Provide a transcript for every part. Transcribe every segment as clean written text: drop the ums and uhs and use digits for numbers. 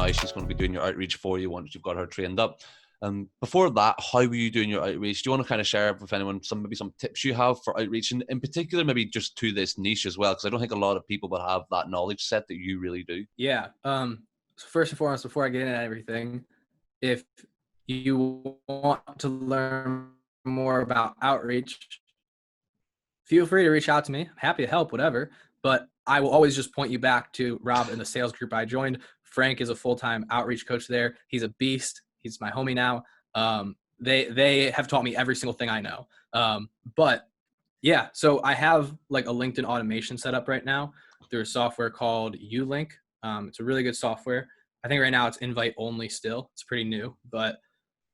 now she's going to be doing your outreach for you once you've got her trained up. Before that, how were you doing your outreach? Do you want to kind of share with anyone maybe some tips you have for outreach, and in particular, maybe just to this niche as well? Because I don't think a lot of people would have that knowledge set that you really do. Yeah. So first and foremost, before I get into everything, if you want to learn more about outreach, feel free to reach out to me. I'm happy to help, whatever. But I will always just point you back to Rob in the sales group I joined. Frank is a full-time outreach coach there. He's a beast. He's my homie now. They have taught me every single thing I know. But yeah, so I have like a LinkedIn automation set up right now through a software called Ulink. It's a really good software. I think right now it's invite only still. It's pretty new, but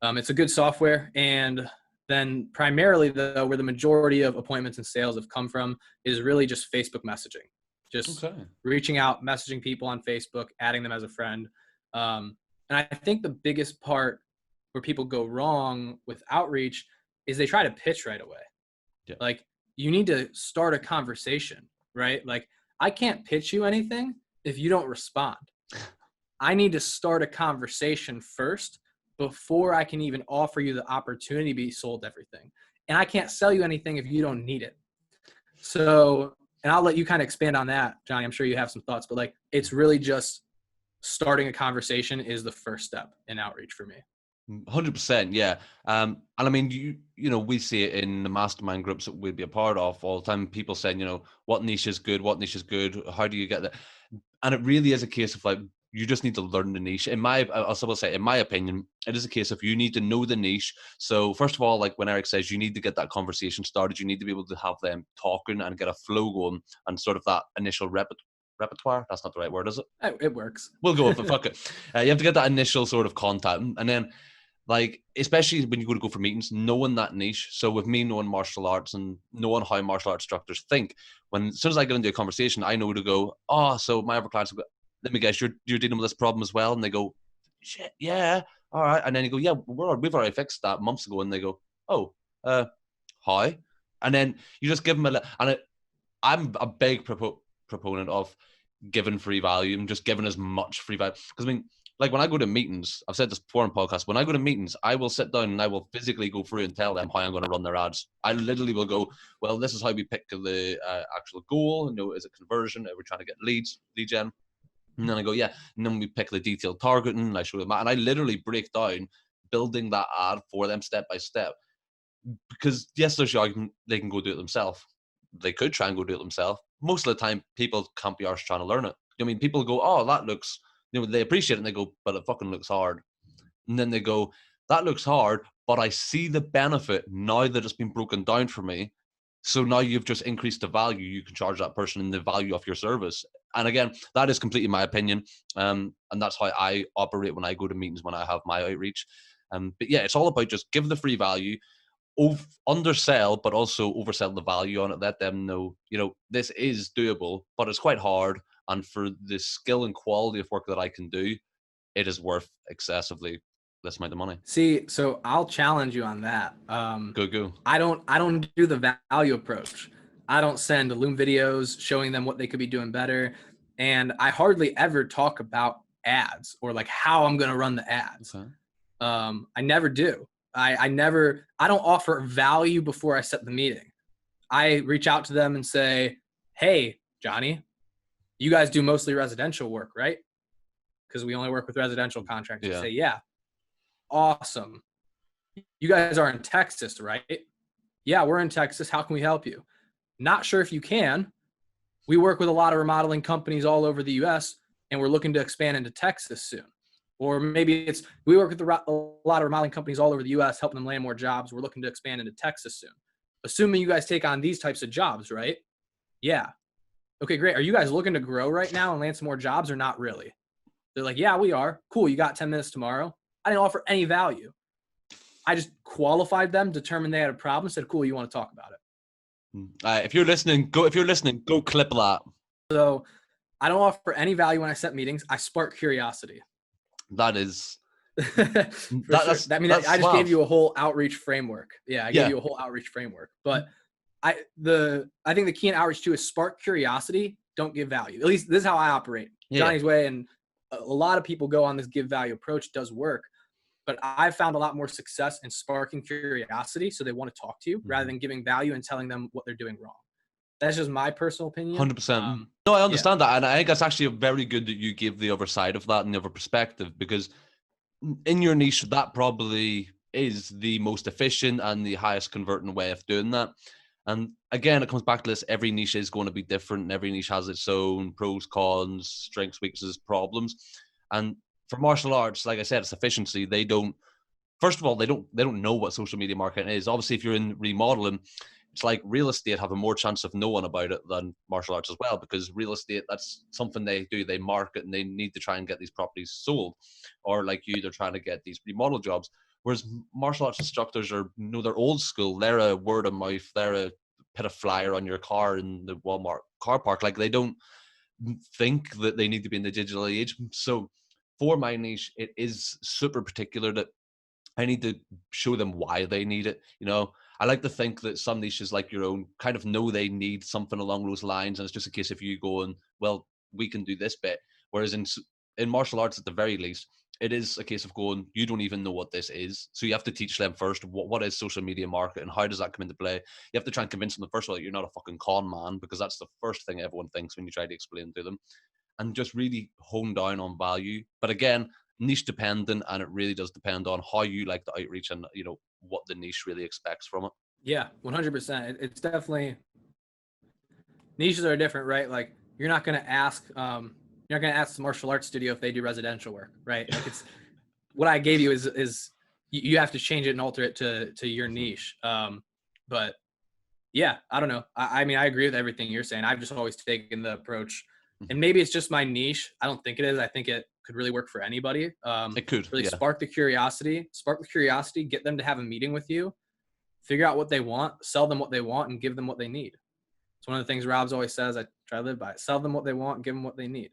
it's a good software. And then primarily though, where the majority of appointments and sales have come from is really just Facebook messaging. Just reaching out, messaging people on Facebook, adding them as a friend. And I think the biggest part where people go wrong with outreach is they try to pitch right away. Yeah. Like, you need to start a conversation, right? Like, I can't pitch you anything if you don't respond. I need to start a conversation first before I can even offer you the opportunity to be sold everything. And I can't sell you anything if you don't need it. So, and I'll let you kind of expand on that, Johnny. I'm sure you have some thoughts, but like, it's really just starting a conversation is the first step in outreach for me. 100%, yeah. And I mean, you know, we see it in the mastermind groups that we'd be a part of all the time. People saying, you know, what niche is good? What niche is good? How do you get that? And it really is a case of like, you just need to learn the niche. In my opinion, it is a case of you need to know the niche. So first of all, like when Eric says, you need to get that conversation started. You need to be able to have them talking and get a flow going and sort of that initial repertoire. That's not the right word, is it? It works. We'll go with it. Fuck it. You have to get that initial sort of contact, and then, like, especially when you go for meetings, knowing that niche. So with me knowing martial arts and knowing how martial arts instructors think, as soon as I get into a conversation, I know to go, oh, so my other clients will go, let me guess, you're dealing with this problem as well? And they go, shit, yeah, all right. And then you go, yeah, we've already fixed that months ago. And they go, oh, how? And then you just give them I'm a big proponent of giving free value and just giving as much free value. Because I mean, like when I go to meetings, I've said this before in podcasts, when I go to meetings, I will sit down and I will physically go through and tell them how I'm going to run their ads. I literally will go, well, this is how we pick the actual goal. You know, is it conversion? Are we trying to get lead gen? And then I go, yeah. And then we pick the detailed targeting and I show them that. And I literally break down building that ad for them step by step. Because yes, there's the argument they can go do it themselves. They could try and go do it themselves. Most of the time, people can't be arsed trying to learn it. I mean, people go, oh, that looks, you know, they appreciate it and they go, but it fucking looks hard. And then they go, that looks hard, but I see the benefit now that it's been broken down for me. So now you've just increased the value you can charge that person in the value of your service. And again, that is completely my opinion. And that's how I operate when I go to meetings, when I have my outreach. But yeah, it's all about just give the free value, undersell, but also oversell the value on it. Let them know, you know, this is doable, but it's quite hard. And for the skill and quality of work that I can do, it is worth excessively this amount of money. See, so I'll challenge you on that. Go. I don't do the value approach. I don't send Loom videos showing them what they could be doing better. And I hardly ever talk about ads or like how I'm going to run the ads. Okay. I never do. I don't offer value before I set the meeting. I reach out to them and say, hey, Johnny, you guys do mostly residential work, right? Because we only work with residential contractors. Yeah. Say, yeah. Awesome. You guys are in Texas, right? Yeah, we're in Texas. How can we help you? Not sure if you can. We work with a lot of remodeling companies all over the US, and we're looking to expand into Texas soon. Or maybe we work with a lot of remodeling companies all over the US, helping them land more jobs. We're looking to expand into Texas soon. Assuming you guys take on these types of jobs, right? Yeah. Okay, great. Are you guys looking to grow right now and land some more jobs or not really? They're like, yeah, we are. Cool. You got 10 minutes tomorrow. I didn't offer any value. I just qualified them, determined they had a problem, said, cool, you want to talk about it. If you're listening, go clip that. So I don't offer any value when I set meetings. I spark curiosity. That is. Sure. I just gave you a whole outreach framework. Yeah, I gave you a whole outreach framework. But I think the key in outreach too is spark curiosity. Don't give value. At least this is how I operate. Yeah. Johnny's way and a lot of people go on this give value approach. It does work, but I've found a lot more success in sparking curiosity, so they want to talk to you rather than giving value and telling them what they're doing wrong. That's just my personal opinion. 100%. No, I understand Yeah. that. And I think it's actually very good that you give the other side of that and the other perspective, because in your niche, that probably is the most efficient and the highest converting way of doing that. And again, it comes back to this: every niche is going to be different, and every niche has its own pros, cons, strengths, weaknesses, problems. And for martial arts, like I said, it's efficiency. They don't, first of all, they don't know what social media marketing is. Obviously, if you're in remodeling, it's like real estate have a more chance of knowing about it than martial arts as well, because real estate, that's something they do. They market and they need to try and get these properties sold, or like you, they're trying to get these remodel jobs. Whereas martial arts instructors are, they're old school. They're a word of mouth. They're a put a flyer on your car in the Walmart car park. Like, they don't think that they need to be in the digital age. So for my niche, it is super particular that I need to show them why they need it. I like to think that some niches like your own kind of know they need something along those lines, and it's just a case of you going, well, we can do this bit. Whereas in martial arts, at the very least, it is a case of going, you don't even know what this is, so you have to teach them first what is social media marketing, how does that come into play. You have to try and convince them, first of all, that you're not a fucking con man, because that's the first thing everyone thinks when you try to explain to them, and just really hone down on value. But again, niche dependent, and it really does depend on how you like the outreach and what the niche really expects from it. Yeah, 100%. It's definitely, niches are different, right? Like, you're not going to ask the martial arts studio if they do residential work, right? Like, it's what I gave you is you have to change it and alter it to your niche. But yeah, I don't know. I mean, I agree with everything you're saying. I've just always taken the approach, and maybe it's just my niche. I don't think it is. I think it could really work for anybody. It could really yeah. spark the curiosity, get them to have a meeting with you, figure out what they want, sell them what they want, and give them what they need. It's one of the things Rob's always says. I try to live by it. Sell them what they want, and give them what they need.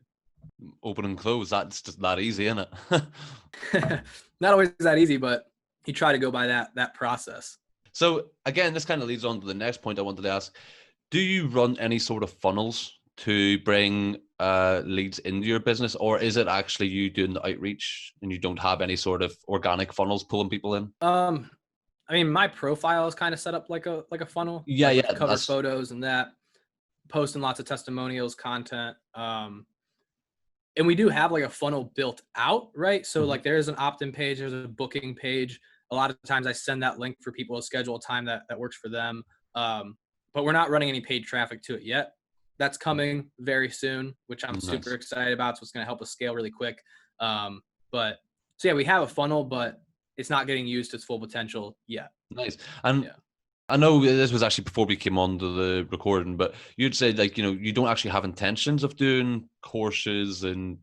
Open and close. That's just that easy, isn't it? Not always that easy, but you try to go by that process. So again, this kind of leads on to the next point I wanted to ask. Do you run any sort of funnels to bring leads into your business, or is it actually you doing the outreach and you don't have any sort of organic funnels pulling people in? I mean, my profile is kind of set up like a funnel. Yeah, like yeah. with cover photos and that, posting lots of testimonials, content. And we do have like a funnel built out, right? So like there's an opt-in page, there's a booking page. A lot of times I send that link for people to schedule a time that works for them. But we're not running any paid traffic to it yet. That's coming very soon, which I'm super excited about. So it's going to help us scale really quick. But so yeah, we have a funnel, but it's not getting used to its full potential yet. Nice. And yeah. I know this was actually before we came on to the recording, but you'd said like, you don't actually have intentions of doing courses and,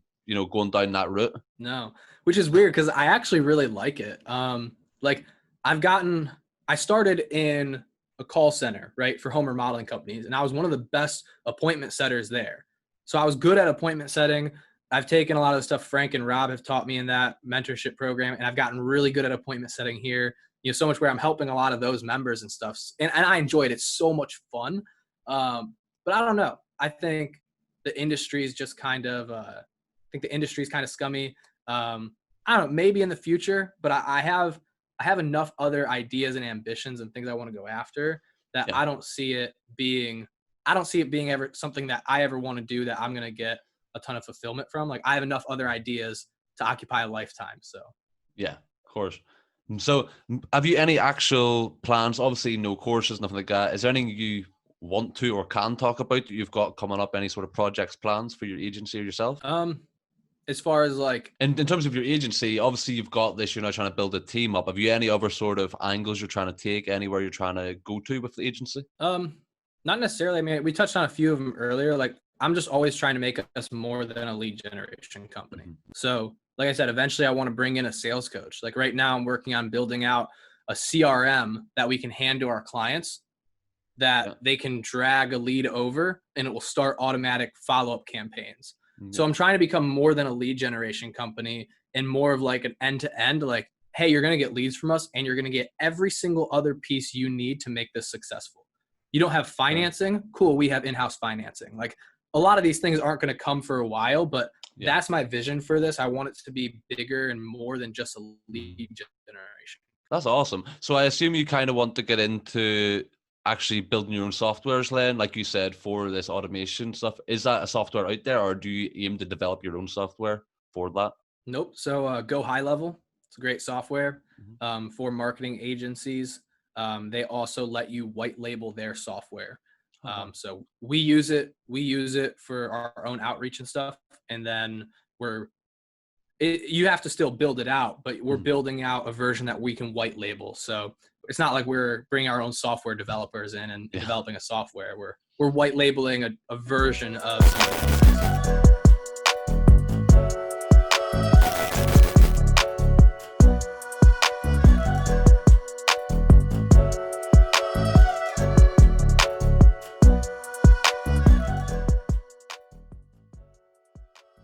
going down that route. No, which is weird because I actually really like it. Like I started in a call center, right, for home remodeling companies. And I was one of the best appointment setters there. So I was good at appointment setting. I've taken a lot of the stuff Frank and Rob have taught me in that mentorship program, and I've gotten really good at appointment setting here. So much where I'm helping a lot of those members and stuff. And I enjoy it. It's so much fun. But I don't know. I think the industry is just kind of, scummy. I don't know, maybe in the future, but I have enough other ideas and ambitions and things I want to go after that I don't see it being ever something that I ever want to do that I'm going to get a ton of fulfillment from. Like, I have enough other ideas to occupy a lifetime. So yeah, of course. So have you any actual plans? Obviously no courses, nothing like that. Is there anything you want to or can talk about that you've got coming up? Any sort of projects, plans for your agency or yourself? As far as like in terms of your agency, obviously you've got this, you're now trying to build a team up. Have you any other sort of angles you're trying to take, anywhere you're trying to go to with the agency? Not necessarily. I mean, we touched on a few of them earlier. Like, I'm just always trying to make us more than a lead generation company. So like I said, eventually I want to bring in a sales coach. Like right now I'm working on building out a CRM that we can hand to our clients that they can drag a lead over and it will start automatic follow-up campaigns. So I'm trying to become more than a lead generation company and more of like an end-to-end, like, hey, you're going to get leads from us and you're going to get every single other piece you need to make this successful. You don't have financing? Cool. We have in-house financing. Like, a lot of these things aren't going to come for a while, but that's my vision for this. I want it to be bigger and more than just a lead generation. That's awesome. So I assume you kind of want to get into actually building your own softwares, Len, like you said, for this automation stuff. Is that a software out there, or do you aim to develop your own software for that? Nope. So Go High Level. It's a great software for marketing agencies. They also let you white label their software. So we use it. We use it for our own outreach and stuff. And then you have to still build it out, but we're building out a version that we can white label. So it's not like we're bringing our own software developers in and developing a software. We're white labeling a version of something.